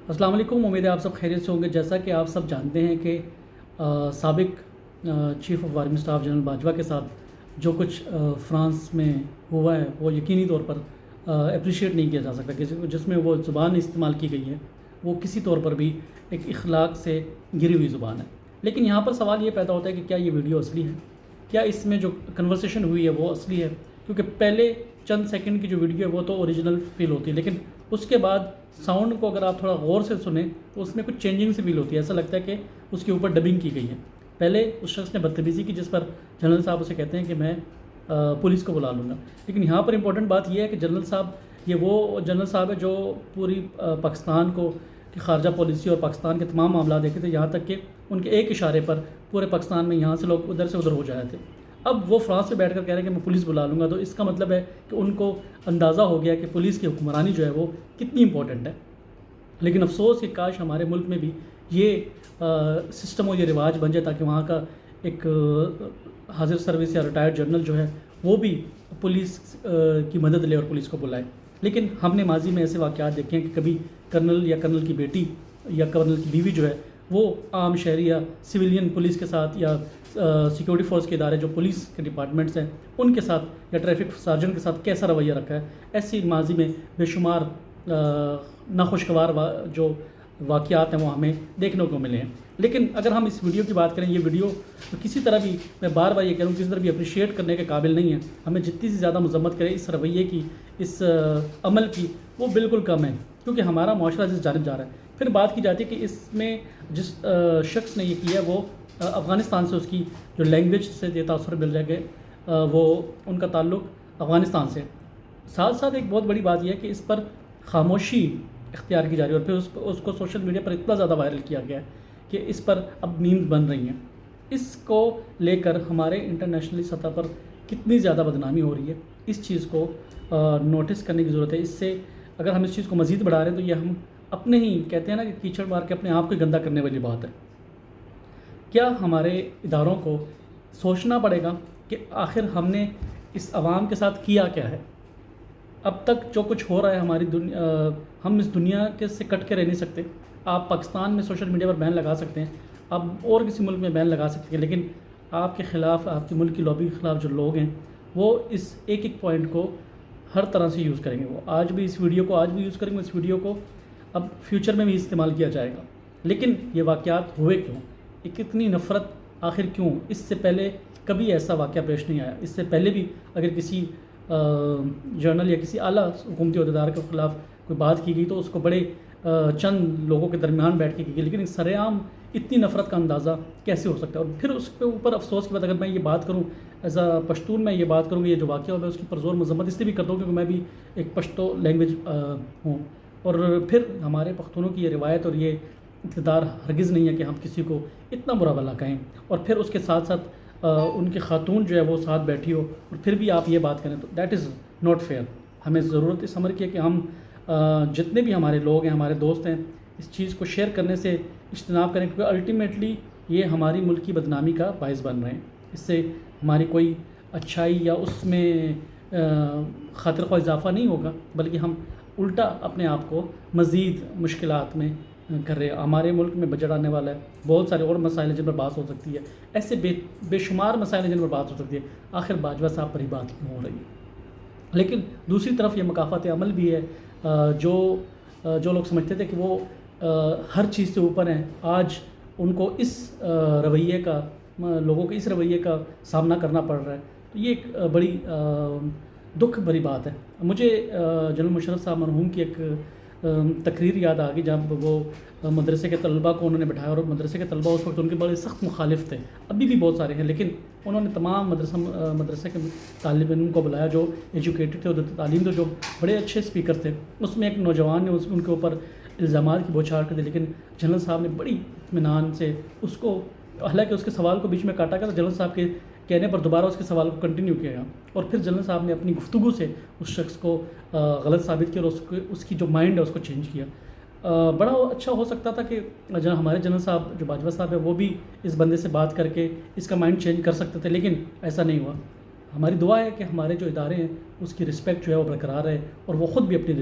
السلام علیکم، امید ہے آپ سب خیریت سے ہوں گے۔ جیسا کہ آپ سب جانتے ہیں کہ سابق chief of army staff general Bajwa کے ساتھ جو کچھ فرانس میں ہوا ہے وہ یقینی طور پر اپریشیٹ نہیں کیا جا سکتا، کہ جس میں وہ زبان استعمال کی گئی ہے وہ کسی طور پر بھی ایک اخلاق سے گری ہوئی زبان ہے۔ لیکن یہاں پر سوال یہ پیدا ہوتا ہے کہ کیا یہ ویڈیو اصلی ہے؟ کیا اس میں جو کنورسیشن ہوئی ہے وہ اصلی ہے؟ کیونکہ پہلے چند سیکنڈ کی جو ویڈیو ہے وہ تو اوریجنل فیل ہوتی ہے، لیکن اس کے بعد ساؤنڈ کو اگر آپ تھوڑا غور سے سنیں تو اس میں کچھ چینجنگ سے فیل ہوتی ہے، ایسا لگتا ہے کہ اس کے اوپر ڈبنگ کی گئی ہے۔ پہلے اس شخص نے بدتمیزی کی جس پر جنرل صاحب اسے کہتے ہیں کہ میں پولیس کو بلا لوں گا، لیکن یہاں پر امپورٹنٹ بات یہ ہے کہ جنرل صاحب یہ وہ جنرل صاحب ہے جو پوری پاکستان کو کی خارجہ پالیسی اور پاکستان کے تمام معاملات دیکھتے تھے، یہاں تک کہ ان کے ایک اشارے پر پورے پاکستان میں یہاں سے لوگ ادھر سے ادھر ہو جائے تھے۔ اب وہ فرانس میں بیٹھ کر کہہ رہے ہیں کہ میں پولیس بلا لوں گا، تو اس کا مطلب ہے کہ ان کو اندازہ ہو گیا کہ پولیس کی حکمرانی جو ہے وہ کتنی امپورٹنٹ ہے۔ لیکن افسوس کہ کاش ہمارے ملک میں بھی یہ سسٹم اور یہ رواج بن جائے تاکہ وہاں کا ایک حاضر سروس یا ریٹائرڈ جنرل جو ہے وہ بھی پولیس کی مدد لے اور پولیس کو بلائے۔ لیکن ہم نے ماضی میں ایسے واقعات دیکھے ہیں کہ کبھی کرنل یا کرنل کی بیٹی یا کرنل کی بیوی جو ہے وہ عام شہری یا سویلین پولیس کے ساتھ یا سیکورٹی فورس کے ادارے جو پولیس کے ڈپارٹمنٹس ہیں ان کے ساتھ یا ٹریفک سارجن کے ساتھ کیسا رویہ رکھا ہے۔ ایسی ماضی میں بے شمار ناخوشگوار جو واقعات ہیں وہ ہمیں دیکھنے کو ملے ہیں۔ لیکن اگر ہم اس ویڈیو کی بات کریں، یہ ویڈیو کسی طرح بھی، میں بار بار یہ کہہ رہا ہوں، کسی طرح بھی اپریشیٹ کرنے کے قابل نہیں ہے۔ ہمیں جتنی سی زیادہ مذمت کرے اس رویے کی، اس عمل کی، وہ بالکل کم ہے، کیونکہ ہمارا معاشرہ جس جانب جا رہا ہے۔ پھر بات کی جاتی ہے کہ اس میں جس شخص نے یہ کیا ہے وہ افغانستان سے، اس کی جو لینگویج سے یہ تاثر مل جائے گا وہ ان کا تعلق افغانستان سے۔ ساتھ ساتھ ایک بہت بڑی بات یہ ہے کہ اس پر خاموشی اختیار کی جا رہی ہے، اور پھر اس کو سوشل میڈیا پر اتنا زیادہ وائرل کیا گیا ہے کہ اس پر اب میمز بن رہی ہیں۔ اس کو لے کر ہمارے انٹرنیشنلی سطح پر کتنی زیادہ بدنامی ہو رہی ہے، اس چیز کو نوٹس کرنے کی ضرورت ہے۔ اس سے اگر ہم اس چیز کو مزید بڑھا رہے ہیں تو یہ ہم اپنے ہی کہتے ہیں نا کہ کیچڑ مار کے اپنے آپ کو گندا کرنے والی بات ہے۔ کیا ہمارے اداروں کو سوچنا پڑے گا کہ آخر ہم نے اس عوام کے ساتھ کیا کیا ہے؟ اب تک جو کچھ ہو رہا ہے ہماری دنیا، ہم اس دنیا کے سے کٹ کے رہ نہیں سکتے۔ آپ پاکستان میں سوشل میڈیا پر بین لگا سکتے ہیں، آپ اور کسی ملک میں بین لگا سکتے ہیں، لیکن آپ کے خلاف، آپ کے ملک کی لابی کے خلاف جو لوگ ہیں وہ اس ایک ایک پوائنٹ کو ہر طرح سے یوز کریں گے۔ وہ آج بھی اس ویڈیو کو یوز کریں گے، اس ویڈیو کو اب فیوچر میں بھی استعمال کیا جائے گا۔ لیکن یہ واقعات ہوئے کیوں؟ ایک اتنی نفرت آخر کیوں؟ اس سے پہلے کبھی ایسا واقعہ پیش نہیں آیا۔ اس سے پہلے بھی اگر کسی جرنل یا کسی اعلیٰ حکومتی عہدیدار کے خلاف کوئی بات کی گئی تو اس کو بڑے چند لوگوں کے درمیان بیٹھ کے کی گئی، لیکن سر عام اتنی نفرت کا اندازہ کیسے ہو سکتا ہے؟ اور پھر اس کے اوپر افسوس کی بات، اگر میں یہ بات کروں ایز اے پشتون، میں یہ بات کروں کہ یہ جو واقعہ ہوا ہے اس کی پرزور مذمت اس لیے بھی کرتا ہوں کیونکہ میں بھی ایک پشتو لینگویج ہوں، اور پھر ہمارے پختونوں کی یہ روایت اور یہ اقتدار ہرگز نہیں ہے کہ ہم کسی کو اتنا برا بھلا کہیں، اور پھر اس کے ساتھ ساتھ ان کے خاتون جو ہے وہ ساتھ بیٹھی ہو اور پھر بھی آپ یہ بات کریں تو دیٹ از ناٹ فیئر۔ ہمیں ضرورت اس امر کی ہے کہ ہم جتنے بھی ہمارے لوگ ہیں، ہمارے دوست ہیں، اس چیز کو شیئر کرنے سے اجتناب کریں، کیونکہ الٹیمیٹلی یہ ہماری ملک کی بدنامی کا باعث بن رہے ہیں۔ اس سے ہماری کوئی اچھائی یا اس میں خاطر خواہ اضافہ نہیں ہوگا، بلکہ ہم الٹا اپنے آپ کو مزید مشکلات میں کر رہے ہیں۔ ہمارے ملک میں بجٹ آنے والا ہے، بہت سارے اور مسائل ہیں جن پر بات ہو سکتی ہے، ایسے بے شمار مسائل ہیں جن پر بات ہو سکتی ہے، آخر باجوہ صاحب پر ہی بات کیوں ہو رہی ہے؟ لیکن دوسری طرف یہ مکافات عمل بھی ہے، جو لوگ سمجھتے تھے کہ وہ ہر چیز سے اوپر ہیں، آج ان کو اس رویے کا، لوگوں کے اس رویے کا سامنا کرنا پڑ رہا ہے، تو یہ ایک بڑی دکھ بھری بات ہے۔ مجھے جنرل مشرف صاحب مرحوم کی ایک تقریر یاد آ گئی جب وہ مدرسے کے طلباء کو انہوں نے بٹھایا، اور مدرسے کے طلباء اس وقت ان کے بڑے سخت مخالف تھے، ابھی بھی بہت سارے ہیں، لیکن انہوں نے تمام مدرسے کے طالب علم کو بلایا جو ایجوکیٹڈ تھے، اور تعلیم تو جو بڑے اچھے اسپیکر تھے۔ اس میں ایک نوجوان نے ان کے اوپر الزامات کی بوچھار کر دی، لیکن جنرل صاحب نے بڑی اطمینان سے اس کو، حالانکہ اس کے سوال کو بیچ میں کاٹا گیا تو جنرل صاحب کے کہنے پر دوبارہ اس کے سوال کو کنٹینیو کیا گیا، اور پھر جنرل صاحب نے اپنی گفتگو سے اس شخص کو غلط ثابت کیا اور اس کی جو مائنڈ ہے اس کو چینج کیا۔ بڑا اچھا ہو سکتا تھا کہ ہمارے جنرل صاحب جو باجوہ صاحب ہے وہ بھی اس بندے سے بات کر کے اس کا مائنڈ چینج کر سکتے تھے، لیکن ایسا نہیں ہوا۔ ہماری دعا ہے کہ ہمارے جو ادارے ہیں اس کی رسپیکٹ جو ہے وہ برقرار ہے، اور وہ خود بھی اپنی